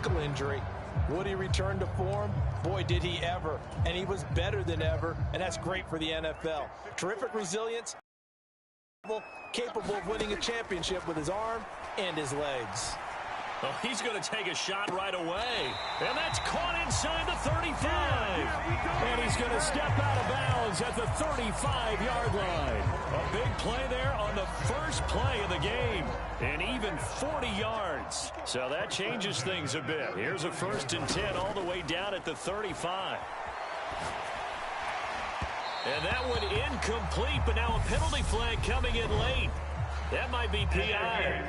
ankle injury. Would he return to form? Boy, did he ever. And he was better than ever, and that's great for the NFL. Terrific resilience, capable of winning a championship with his arm and his legs. Oh, he's going to take a shot right away. And that's caught inside the 35. And he's going to step out of bounds at the 35-yard line. A big play there on the first play of the game. And even 40 yards. So that changes things a bit. Here's a 1st and 10 all the way down at the 35. And that one incomplete, but now a penalty flag coming in late. That might be PI.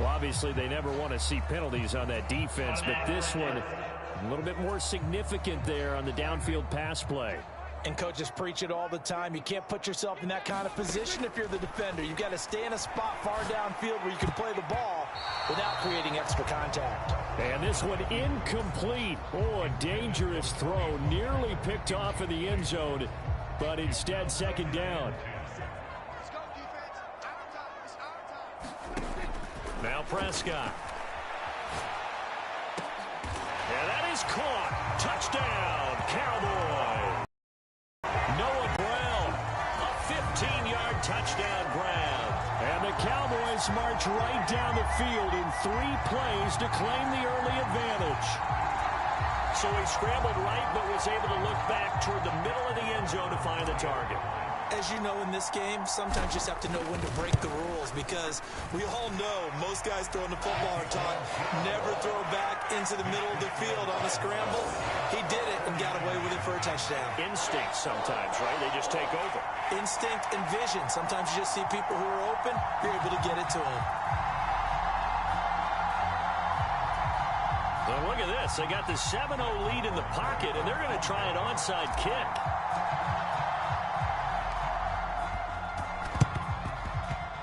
Well, obviously, they never want to see penalties on that defense, but this one a little bit more significant there on the downfield pass play. And coaches preach it all the time. You can't put yourself in that kind of position if you're the defender. You've got to stay in a spot far downfield where you can play the ball without creating extra contact. And this one incomplete. Oh, a dangerous throw. Nearly picked off in the end zone, but instead 2nd down. Now Prescott. And that is caught. Touchdown, Cowboy. Noah Brown, a 15-yard touchdown grab. And the Cowboys march right down the field in 3 plays to claim the early advantage. So he scrambled right, but was able to look back toward the middle of the end zone to find the target. As you know, in this game, sometimes you just have to know when to break the rules, because we all know most guys throwing the football are taught never throw back into the middle of the field on a scramble. He did it and got away with it for a touchdown. Instinct sometimes, right? They just take over. Instinct and vision. Sometimes you just see people who are open, you're able to get it to them. Well, look at this. They got the 7-0 lead in the pocket, and they're going to try an onside kick.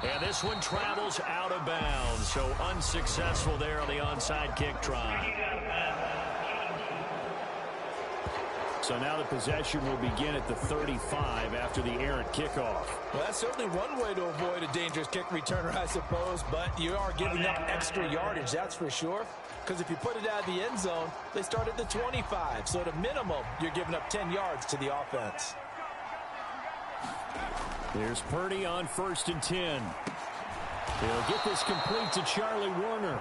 And this one travels out of bounds, so unsuccessful there on the onside kick try. So now the possession will begin at the 35 after the errant kickoff. Well, that's certainly one way to avoid a dangerous kick returner, I suppose, but you are giving up extra yardage, that's for sure. Because if you put it out of the end zone, they start at the 25. So at a minimum, you're giving up 10 yards to the offense. There's Purdy on 1st and 10. He'll get this complete to Charlie Warner.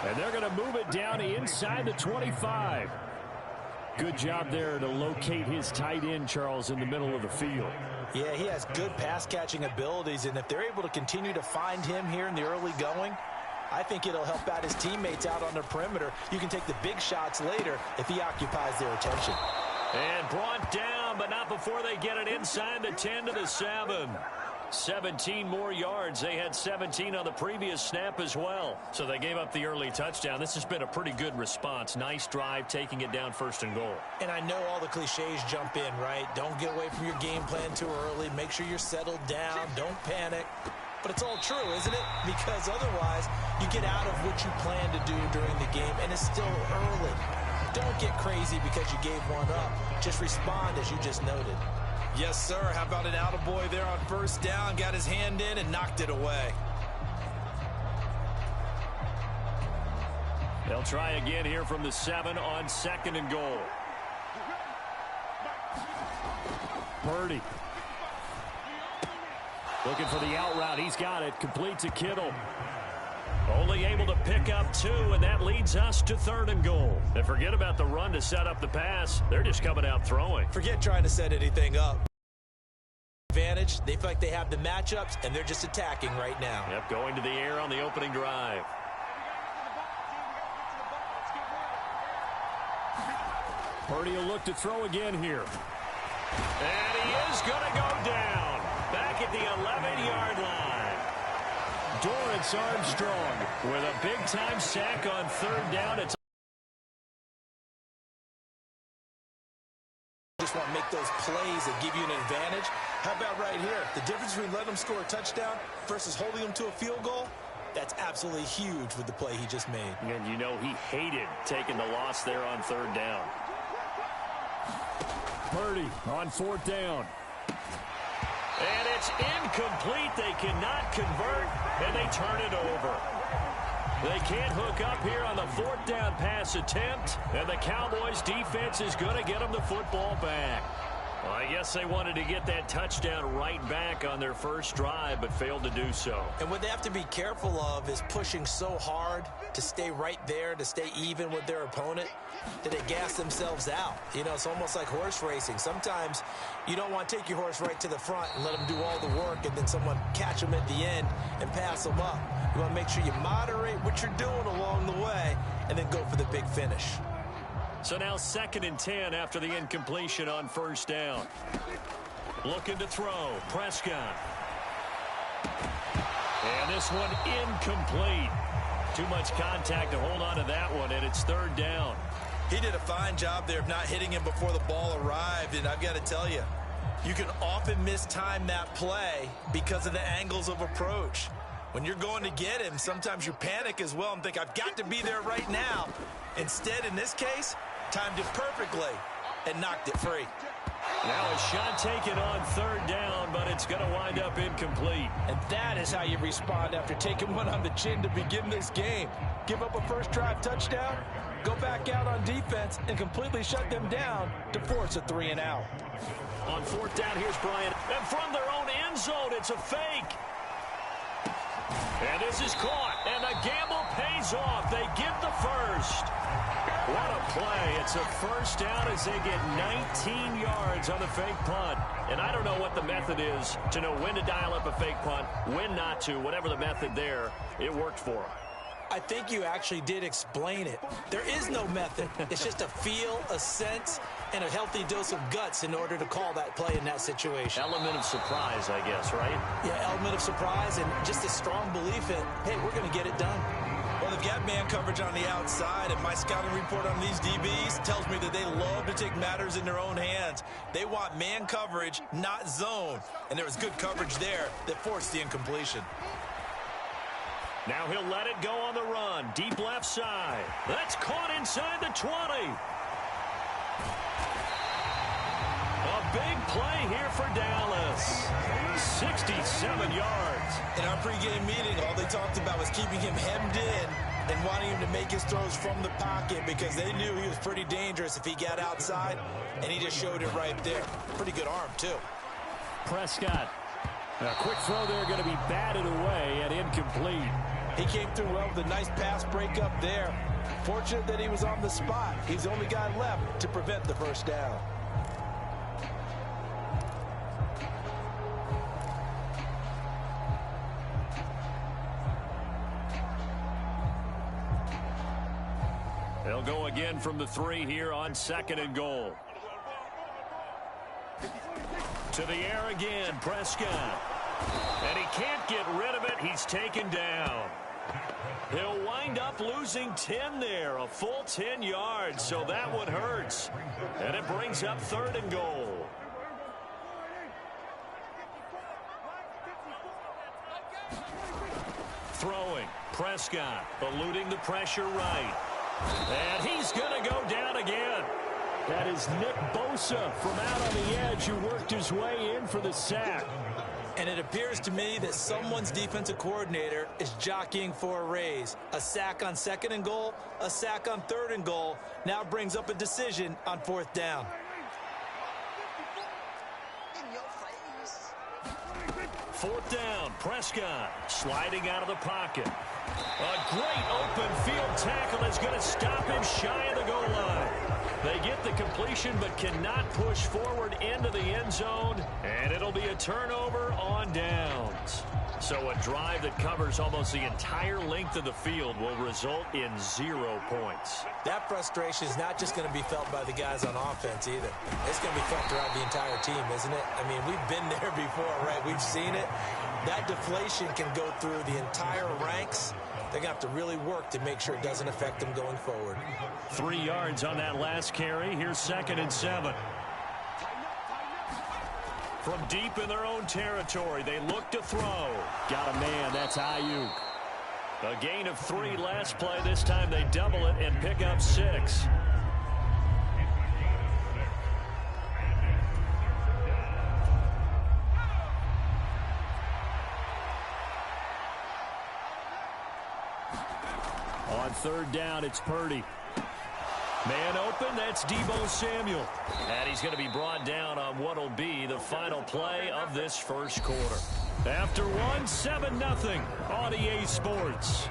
And they're going to move it down inside the 25. Good job there to locate his tight end, Charles, in the middle of the field. Yeah, he has good pass-catching abilities, and if they're able to continue to find him here in the early going, I think it'll help out his teammates out on the perimeter. You can take the big shots later if he occupies their attention. And brought down, but not before they get it inside the 10 to the 7. 17 more yards. They had 17 on the previous snap as well. So they gave up the early touchdown. This has been a pretty good response. Nice drive, taking it down 1st and goal. And I know all the cliches jump in, right? Don't get away from your game plan too early. Make sure you're settled down. Don't panic. But it's all true, isn't it? Because otherwise, you get out of what you plan to do during the game, and it's still early. Don't get crazy because you gave one up. Just respond as you just noted. Yes, sir. How about an attaboy there on 1st down? Got his hand in and knocked it away. They'll try again here from the 7 on 2nd and goal. Purdy. Looking for the out route. He's got it. Complete to Kittle. Only able to pick up 2, and that leads us to 3rd and goal. And forget about the run to set up the pass. They're just coming out throwing. Forget trying to set anything up. Advantage. They feel like they have the matchups, and they're just attacking right now. Yep, going to the air on the opening drive. Purdy will look to throw again here. And he is going to go down. Back at the 11-yard line. Dorrance Armstrong with a big-time sack on 3rd down. It's just want to make those plays that give you an advantage. How about right here? The difference between letting them score a touchdown versus holding them to a field goal, that's absolutely huge with the play he just made. And you know he hated taking the loss there on 3rd down. Purdy on 4th down. And it's incomplete. They cannot convert, and they turn it over. They can't hook up here on the 4th down pass attempt, and the Cowboys defense is going to get them the football back. Well, I guess they wanted to get that touchdown right back on their first drive, but failed to do so. And what they have to be careful of is pushing so hard to stay right there, to stay even with their opponent, that they gas themselves out. You know, it's almost like horse racing. Sometimes you don't want to take your horse right to the front and let them do all the work, and then someone catch them at the end and pass them up. You want to make sure you moderate what you're doing along the way and then go for the big finish. So now 2nd and 10 after the incompletion on 1st down. Looking to throw. Prescott. And this one incomplete. Too much contact to hold on to that one, and it's 3rd down. He did a fine job there of not hitting him before the ball arrived, and I've got to tell you, you can often mistime that play because of the angles of approach. When you're going to get him, sometimes you panic as well and think, I've got to be there right now. Instead, in this case, timed it perfectly and knocked it free. Now a shot taken on 3rd down, but it's going to wind up incomplete. And that is how you respond after taking one on the chin to begin this game. Give up a first drive touchdown, go back out on defense, and completely shut them down to force a 3 and out. On 4th down, here's Bryant. And from their own end zone, it's a fake. And this is caught, and the gamble pays off. They get the first. What a play. It's a 1st down as they get 19 yards on the fake punt. And I don't know what the method is to know when to dial up a fake punt, when not to. Whatever the method there, it worked for them. I think you actually did explain it. There is no method. It's just a feel, a sense, and a healthy dose of guts in order to call that play in that situation. Element of surprise, I guess, right? Yeah, element of surprise and just a strong belief in, hey, we're going to get it done. Well, they've got man coverage on the outside, and my scouting report on these DBs tells me that they love to take matters in their own hands. They want man coverage, not zone. And there was good coverage there that forced the incompletion. Now he'll let it go on the run. Deep left side. That's caught inside the 20. A big play here for Dallas. 67 yards. In our pregame meeting, all they talked about was keeping him hemmed in and wanting him to make his throws from the pocket because they knew he was pretty dangerous if he got outside, and he just showed it right there. Pretty good arm, too. Prescott. A quick throw there going to be batted away and incomplete. He came through well with a nice pass breakup there. Fortunate that he was on the spot. He's the only guy left to prevent the 1st down. They'll go again from the 3 here on 2nd and goal. To the air again, Prescott. And he can't get rid of it. He's taken down. He'll wind up losing 10 there, a full 10 yards, so that one hurts. And it brings up 3rd and goal. Throwing, Prescott, eluding the pressure right. And he's going to go down again. That is Nick Bosa from out on the edge who worked his way in for the sack. And it appears to me that someone's defensive coordinator is jockeying for a raise. A sack on 2nd and goal, a sack on 3rd and goal, now brings up a decision on 4th down. Fourth down, Prescott sliding out of the pocket. A great open field tackle is going to stop him shy of the goal line. They get the completion but cannot push forward into the end zone, and it'll be a turnover on downs. So a drive that covers almost the entire length of the field will result in 0 points. That frustration is not just going to be felt by the guys on offense either. It's going to be felt throughout the entire team, isn't it? I mean, we've been there before, right? We've seen it. That deflation can go through the entire ranks. They're going to have to really work to make sure it doesn't affect them going forward. 3 yards on that last carry. Here's 2nd and 7. From deep in their own territory, they look to throw. Got a man. That's Ayuk. A gain of 3 last play. This time they double it and pick up 6. On third down, it's Purdy. Man open, that's Deebo Samuel. And he's going to be brought down on what will be the final play of this first quarter. After one, 7-0 on EA Sports.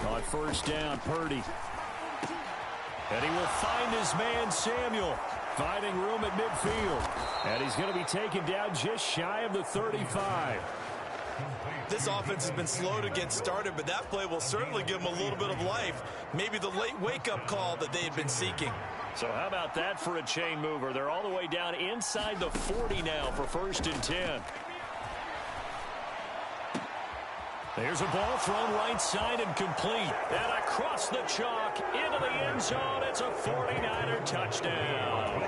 On first down, Purdy. And he will find his man, Samuel. Finding room at midfield. And he's going to be taken down just shy of the 35. This offense has been slow to get started, but that play will certainly give them a little bit of life. Maybe the late wake-up call that they had been seeking. So how about that for a chain mover? They're all the way down inside the 40 now for 1st and 10. There's a ball thrown right side and complete. And across the chalk into the end zone. It's a 49er touchdown.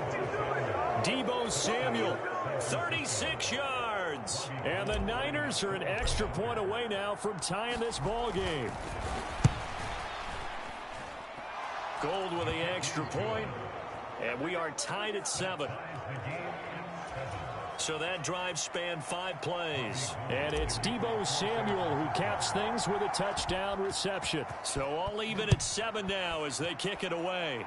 Deebo Samuel, 36 yards. And the Niners are an extra point away now from tying this ball game. Gold with the extra point. And we are tied at 7. So that drive spanned 5 plays. And it's Deebo Samuel who caps things with a touchdown reception. So all even at 7 now as they kick it away.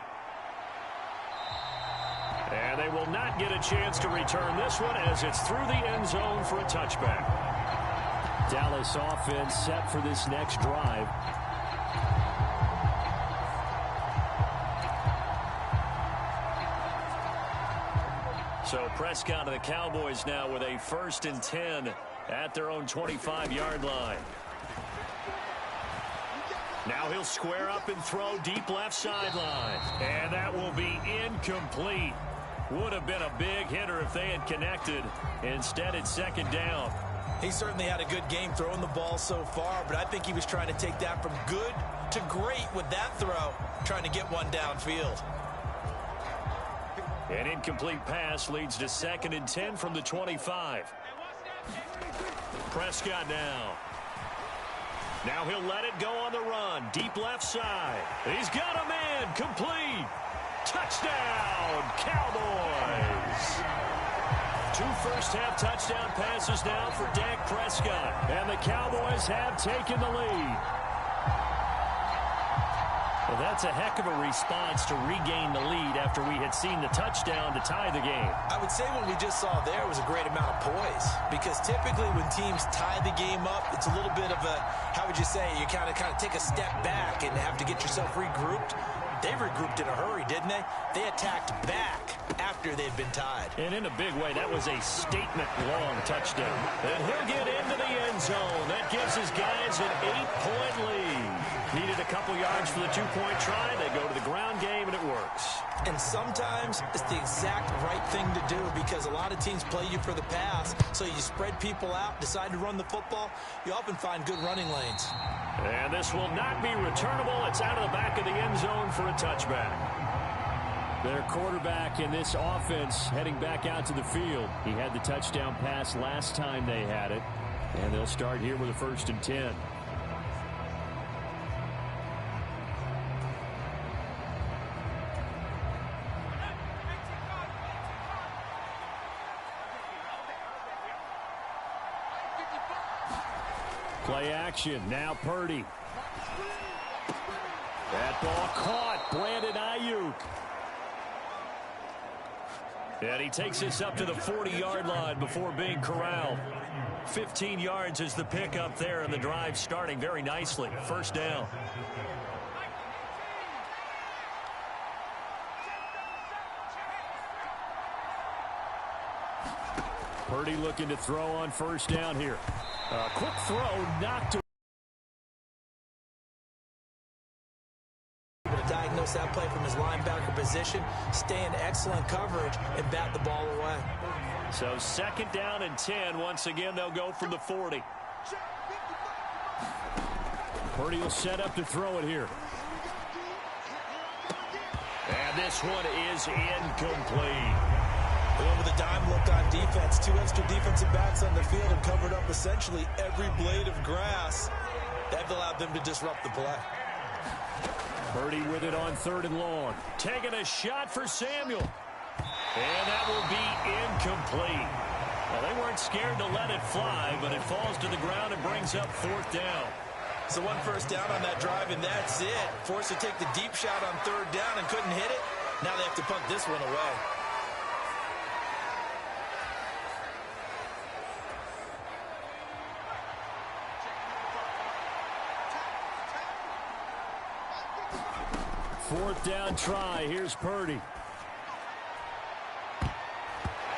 And they will not get a chance to return this one as it's through the end zone for a touchback. Dallas offense set for this next drive. So Prescott and the Cowboys now with a 1st and 10 at their own 25-yard line. Now he'll square up and throw deep left sideline. And that will be incomplete. Would have been a big hitter if they had connected. Instead, it's 2nd down. He certainly had a good game throwing the ball so far, but I think he was trying to take that from good to great with that throw, trying to get one downfield. An incomplete pass leads to 2nd and 10 from the 25. Prescott now. Now he'll let it go on the run. Deep left side. He's got a man. Complete. Touchdown, Cowboys. 2 first-half touchdown passes now for Dak Prescott. And the Cowboys have taken the lead. Well, that's a heck of a response to regain the lead after we had seen the touchdown to tie the game. I would say what we just saw there was a great amount of poise, because typically when teams tie the game up, it's a little bit of a, how would you say, you kind of take a step back and have to get yourself regrouped. They regrouped in a hurry, didn't they? They attacked back after they'd been tied. And in a big way, that was a statement-long touchdown. And he'll get into the end zone. That gives his guys an 8-point lead. Needed a couple yards for the 2-point try. They go to the ground game, and it works. And sometimes it's the exact right thing to do, because a lot of teams play you for the pass, so you spread people out, decide to run the football. You often find good running lanes. And this will not be returnable. It's out of the back of the end zone for a touchback. Their quarterback in this offense heading back out to the field. He had the touchdown pass last time they had it. And they'll start here with a 1st and 10. Play action. Now Purdy. That ball caught. Brandon Ayuk. And he takes this up to the 40-yard line before being corralled. 15 yards is the pickup there, and the drive starting very nicely. 1st down. Purdy looking to throw on 1st down here. A quick throw knocked away. To diagnose that play from his linebacker position, stay in excellent coverage, and bat the ball away. So 2nd down and 10. Once again, they'll go from the 40. Purdy will set up to throw it here. And this one is incomplete. Going with a dime look on defense. 2 extra defensive backs on the field and covered up essentially every blade of grass. That allowed them to disrupt the play. Purdy with it on 3rd and long. Taking a shot for Samuel. And that will be incomplete. Well, they weren't scared to let it fly, but it falls to the ground and brings up 4th down. So one first down on that drive, and that's it. Forced to take the deep shot on 3rd down and couldn't hit it. Now they have to punt this one away. Fourth down try. Here's Purdy.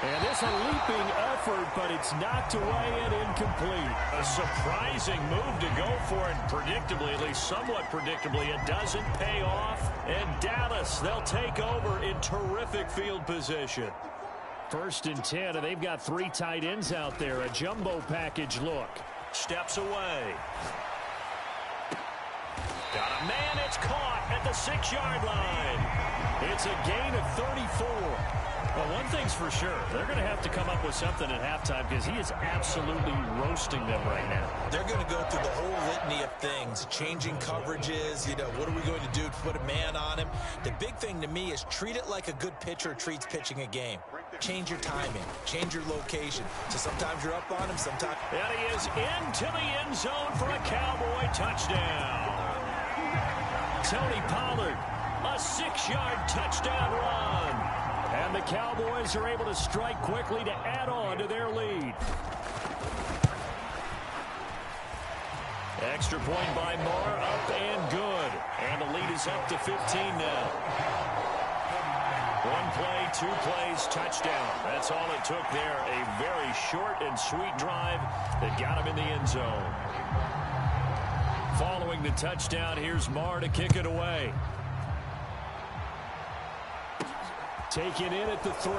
And this a leaping effort, but it's knocked away and incomplete. A surprising move to go for it. Predictably, at least somewhat predictably, it doesn't pay off. And Dallas, they'll take over in terrific field position. 1st and 10, and they've got 3 tight ends out there. A jumbo package look. Steps away. Got a man, it's caught at the 6-yard line. It's a gain of 34. Well, one thing's for sure. They're going to have to come up with something at halftime because he is absolutely roasting them right now. They're going to go through the whole litany of things, changing coverages, what are we going to do to put a man on him? The big thing to me is treat it like a good pitcher treats pitching a game. Change your timing, change your location. So sometimes you're up on him, sometimes. And he is into the end zone for a Cowboy touchdown. Tony Pollard, a 6-yard touchdown run. And the Cowboys are able to strike quickly to add on to their lead. Extra point by Marr, up and good. And the lead is up to 15 now. 1 play, 2 plays, touchdown. That's all it took there. A very short and sweet drive that got him in the end zone. Following the touchdown, here's Marr to kick it away. Taken in at the 3.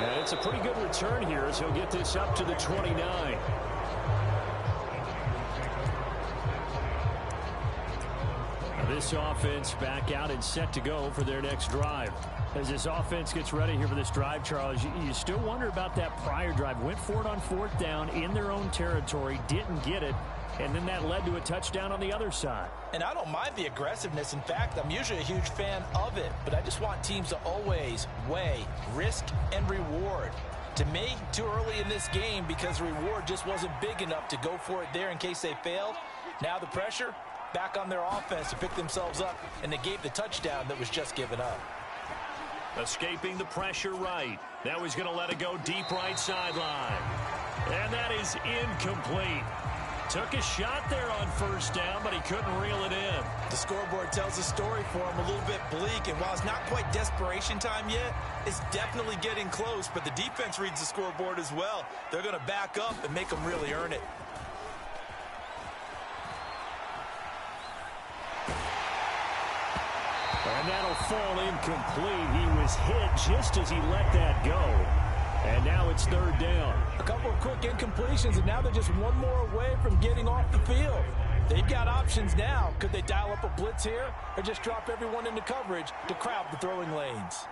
And it's a pretty good return here as he'll get this up to the 29. This offense back out and set to go for their next drive. As this offense gets ready here for this drive, Charles, you still wonder about that prior drive. Went for it on 4th down in their own territory, didn't get it, and then that led to a touchdown on the other side. And I don't mind the aggressiveness. In fact, I'm usually a huge fan of it, but I just want teams to always weigh risk and reward. To me, too early in this game because the reward just wasn't big enough to go for it there in case they failed. Now the pressure back on their offense to pick themselves up, and they gave the touchdown that was just given up. Escaping the pressure right. Now he's going to let it go deep right sideline. And that is incomplete. Took a shot there on 1st down, but he couldn't reel it in. The scoreboard tells a story for him, a little bit bleak, and while it's not quite desperation time yet, it's definitely getting close, but the defense reads the scoreboard as well. They're going to back up and make them really earn it. And that'll fall incomplete. He was hit just as he let that go. And now it's 3rd down. A couple of quick incompletions, and now they're just one more away from getting off the field. They've got options now. Could they dial up a blitz here or just drop everyone into coverage to crowd the throwing lanes?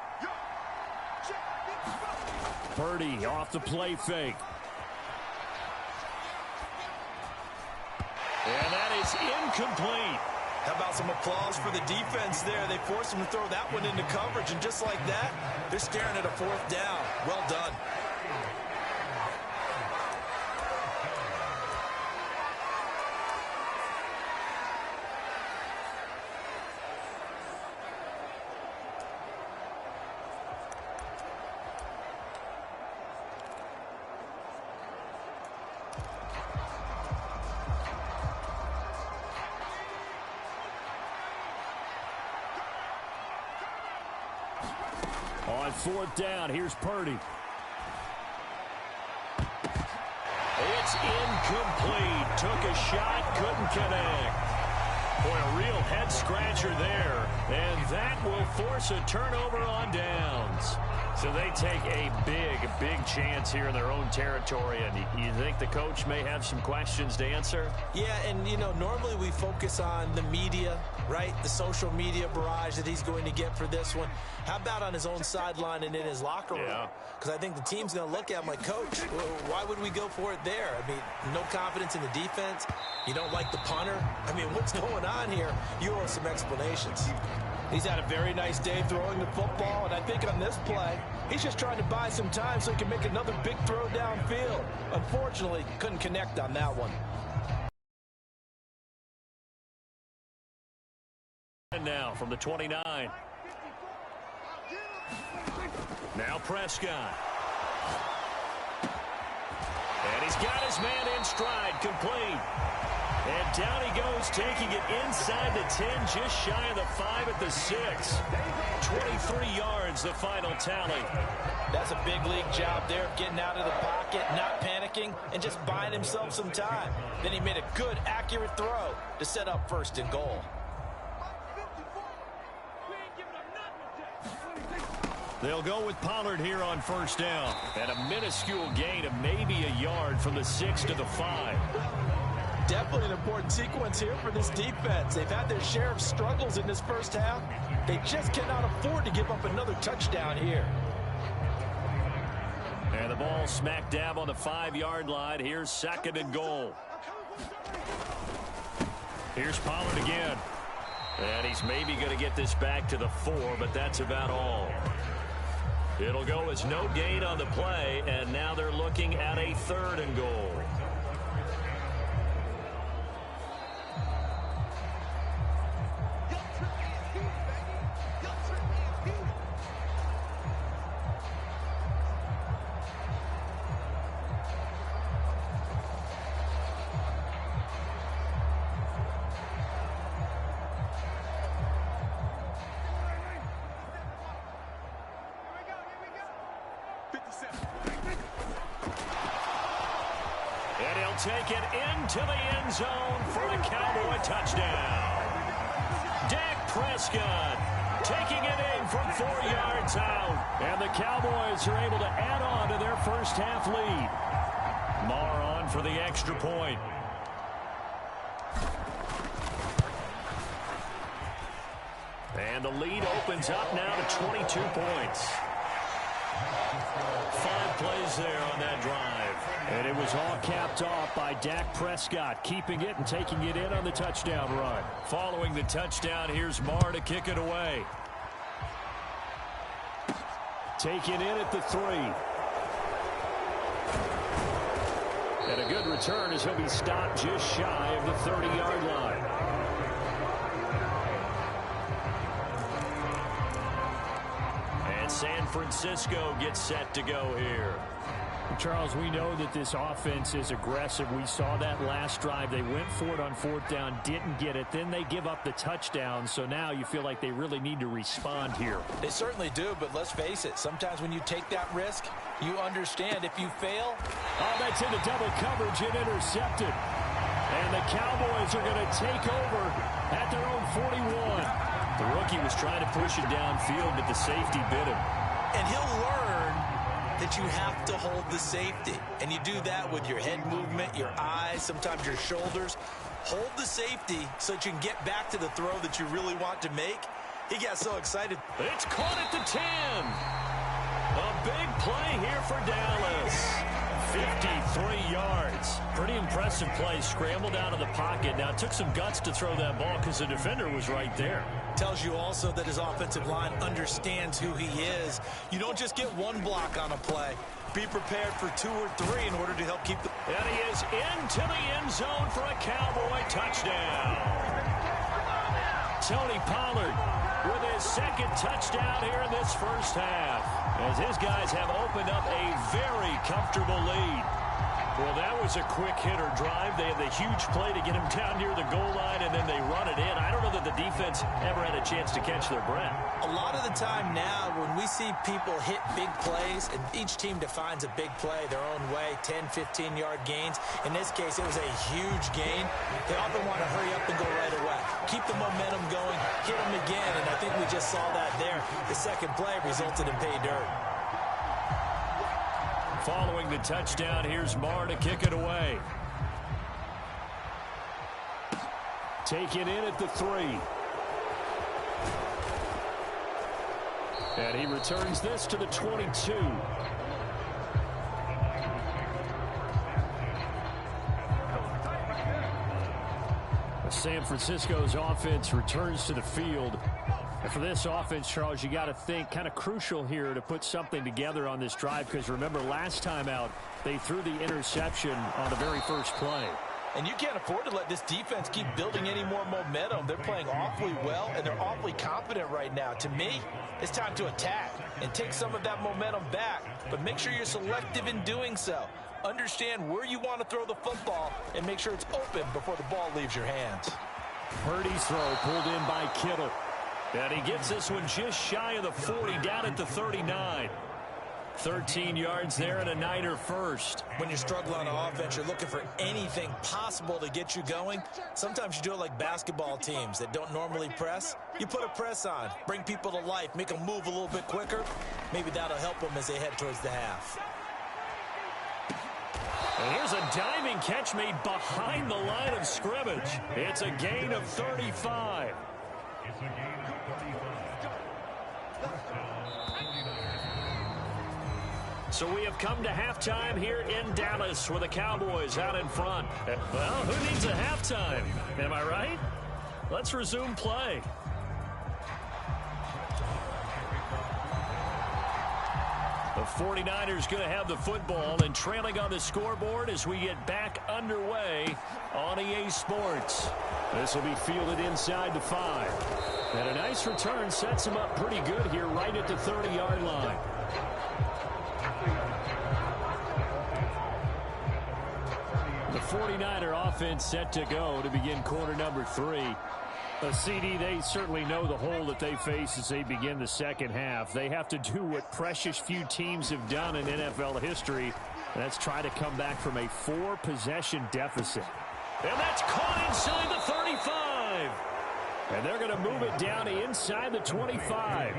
Purdy off the play fake. And that is incomplete. How about some applause for the defense there? They forced him to throw that one into coverage, and just like that, they're staring at a 4th down. Well done. On 4th down, here's Purdy. It's incomplete. Took a shot, couldn't connect. Boy, a real head-scratcher there. And that will force a turnover on downs. So they take a big chance here in their own territory. And you think the coach may have some questions to answer? Yeah, and, normally we focus on the media, right? The social media barrage that he's going to get for this one. How about on his own sideline and in his locker room? Yeah. Because I think the team's going to look at him like, Coach, why would we go for it there? I mean, no confidence in the defense. You don't like the punter. I mean, what's going on here? You owe some explanations. He's had a very nice day throwing the football, and I think on this play, he's just trying to buy some time so he can make another big throw downfield. Unfortunately, couldn't connect on that one. And now from the 29. Now Prescott. And he's got his man in stride, complete. And down he goes, taking it inside the 10, just shy of the 5 at the 6. 23 yards, the final tally. That's a big league job there of getting out of the pocket, not panicking, and just buying himself some time. Then he made a good, accurate throw to set up first and goal. They'll go with Pollard here on first down. And a minuscule gain of maybe a yard from the 6 to the 5. Definitely an important sequence here for this defense. They've had their share of struggles in this first half. They just cannot afford to give up another touchdown here. And the ball smack dab on the 5-yard line. Here's second and goal. Here's Pollard again. And he's maybe going to get this back to the 4, but that's about all. It'll go as no gain on the play, and now they're looking at a third and goal. And he'll take it into the end zone for a Cowboy touchdown. Dak Prescott taking it in from 4 yards out. And the Cowboys are able to add on to their first half lead. Maher on for the extra point. And the lead opens up now to 22 points. 5 plays there on that drive. And it was all capped off by Dak Prescott, keeping it and taking it in on the touchdown run. Following the touchdown, here's Maher to kick it away. Taken in at the 3. And a good return as he'll be stopped just shy of the 30-yard line. And San Francisco gets set to go here. Charles, we know that this offense is aggressive. We saw that last drive. They went for it on 4th down, didn't get it. Then they give up the touchdown. So now you feel like they really need to respond here. They certainly do, but let's face it. Sometimes when you take that risk, you understand if you fail. Oh, that's into double coverage and intercepted. And the Cowboys are going to take over at their own 41. The rookie was trying to push it downfield, but the safety bit him. And he'll learn that you have to hold the safety. And you do that with your head movement, your eyes, sometimes your shoulders. Hold the safety so that you can get back to the throw that you really want to make. He got so excited. It's caught at the 10. A big play here for Dallas. 53 yards. Pretty impressive play. Scrambled out of the pocket. Now, it took some guts to throw that ball because the defender was right there. Tells you also that his offensive line understands who he is. You don't just get one block on a play. Be prepared for 2 or 3 in order to help keep the... And he is into the end zone for a Cowboy touchdown. Tony Pollard with his second touchdown here in this first half, as his guys have opened up a very comfortable lead. Well, that was a quick hitter drive. They had the huge play to get him down near the goal line, and then they run it in. I don't know that the defense ever had a chance to catch their breath. A lot of the time now, when we see people hit big plays, and each team defines a big play their own way, 10, 15-yard gains. In this case, it was a huge gain. They often want to hurry up and go right away. Keep the momentum going, hit them again, and I think we just saw that there. The second play resulted in pay dirt. Following the touchdown, here's Maher to kick it away. Taken in at the 3. And he returns this to the 22. San Francisco's offense returns to the field. And for this offense, Charles, you got to think kind of crucial here to put something together on this drive, because remember last time out they threw the interception on the very first play. And you can't afford to let this defense keep building any more momentum. They're playing awfully well, and they're awfully confident right now. To me, it's time to attack and take some of that momentum back, but make sure you're selective in doing so. Understand where you want to throw the football and make sure it's open before the ball leaves your hands. Purdy's throw pulled in by Kittle. And he gets this one just shy of the 40, down at the 39. 13 yards there and a Niner first. When you're struggling on offense, you're looking for anything possible to get you going. Sometimes you do it like basketball teams that don't normally press. You put a press on, bring people to life, make them move a little bit quicker. Maybe that'll help them as they head towards the half. And here's a diving catch made behind the line of scrimmage. It's a gain of 35. It's a gain of 35. So we have come to halftime here in Dallas with the Cowboys out in front. Well, who needs a halftime? Am I right? Let's resume play. The 49ers going to have the football and trailing on the scoreboard as we get back underway on EA Sports. This will be fielded inside the 5. And a nice return sets him up pretty good here right at the 30-yard line. The 49er offense set to go to begin quarter number 3. A CD, they certainly know the hole that they face as they begin the second half. They have to do what precious few teams have done in NFL history, and that's try to come back from a 4-possession deficit. And that's caught inside the 35. And they're going to move it down to inside the 25.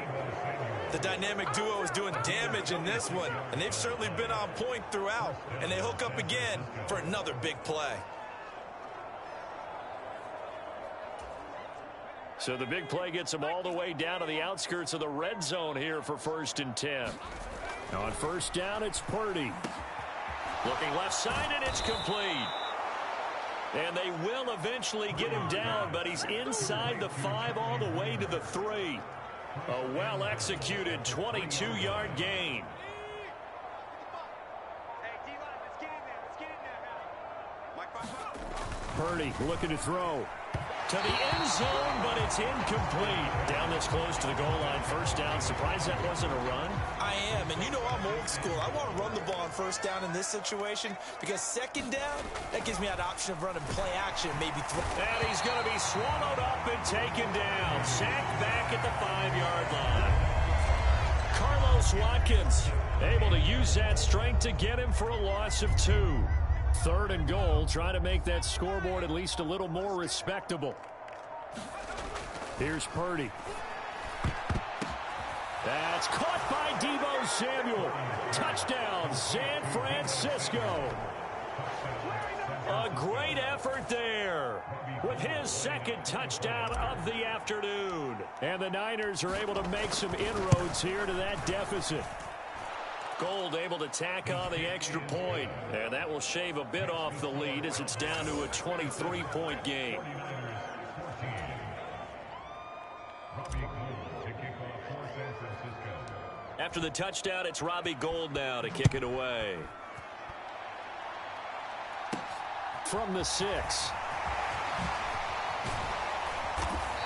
The dynamic duo is doing damage in this one, and they've certainly been on point throughout, and they hook up again for another big play. So the big play gets them all the way down to the outskirts of the red zone here for 1st and 10. Now on first down, it's Purdy. Looking left side, and it's complete. And they will eventually get him down, but he's inside the 5 all the way to the 3. A well-executed 22-yard gain. Purdy looking to throw to the end zone, but it's incomplete. Down this close to the goal line, first down. Surprised that wasn't a run? I am, and you know I'm old school. I want to run the ball on first down in this situation because second down, that gives me that option of running play action, maybe throw. And he's going to be swallowed up and taken down. Sacked back at the 5-yard line. Carlos Watkins able to use that strength to get him for a loss of 2. 3rd and goal, trying to make that scoreboard at least a little more respectable. Here's Purdy. That's caught by Deebo Samuel. Touchdown, San Francisco. A great effort there with his 2nd touchdown of the afternoon. And the Niners are able to make some inroads here to that deficit. Gold able to tack on the extra point, and that will shave a bit off the lead as it's down to a 23-point game. After the touchdown, it's Robbie Gould now to kick it away. From the 6.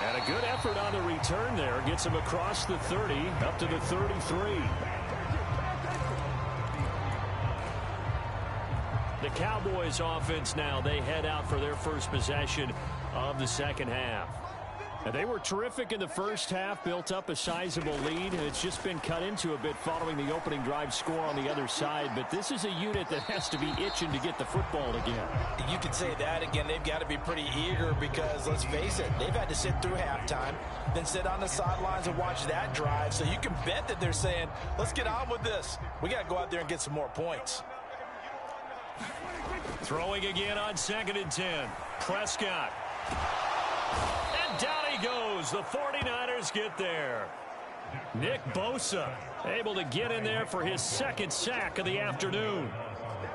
And a good effort on the return there. Gets him across the 30, up to the 33. The Cowboys offense now, they head out for their first possession of the second half. And they were terrific in the first half, built up a sizable lead, and it's just been cut into a bit following the opening drive score on the other side. But this is a unit that has to be itching to get the football again. You could say that again. They've got to be pretty eager because, let's face it, they've had to sit through halftime, then sit on the sidelines and watch that drive. So you can bet that they're saying, let's get on with this. We got to go out there and get some more points. Throwing again on 2nd and 10. Prescott. And down he goes. The 49ers get there. Nick Bosa able to get in there for his 2nd sack of the afternoon.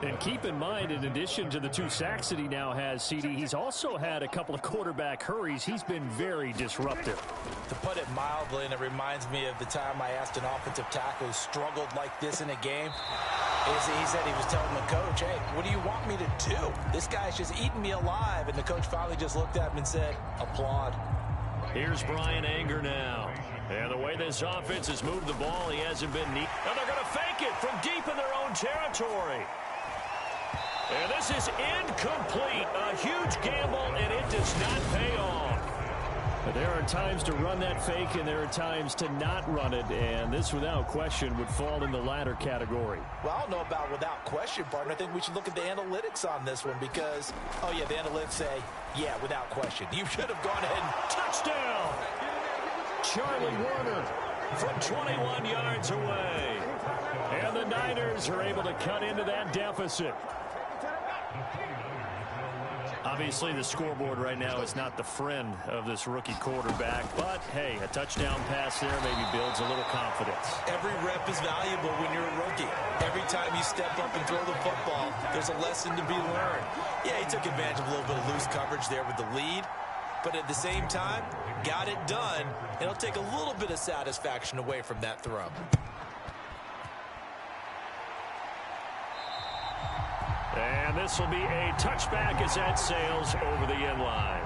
And keep in mind, in addition to the 2 sacks that he now has, CD, he's also had a couple of quarterback hurries. He's been very disruptive. To put it mildly, and it reminds me of the time I asked an offensive tackle who struggled like this in a game. He said he was telling the coach, hey, what do you want me to do? This guy's just eating me alive. And the coach finally just looked at him and said, applaud. Here's Brian Anger now. And the way this offense has moved the ball, he hasn't been neat. And they're going to fake it from deep in their own territory. And this is incomplete. A huge gamble, and it does not pay off. But there are times to run that fake, and there are times to not run it. And this, without question, would fall in the latter category. Well, I don't know about without question, partner. I think we should look at the analytics on this one because, oh, yeah, the analytics say, yeah, without question. You should have gone ahead and touchdown. Charlie Warner from 21 yards away. And the Niners are able to cut into that deficit. Obviously, the scoreboard right now is not the friend of this rookie quarterback. But, hey, a touchdown pass there maybe builds a little confidence. Every rep is valuable when you're a rookie. Every time you step up and throw the football, there's a lesson to be learned. Yeah, he took advantage of a little bit of loose coverage there with the lead. But at the same time, got it done. It'll take a little bit of satisfaction away from that throw. And this will be a touchback as that sails over the end line.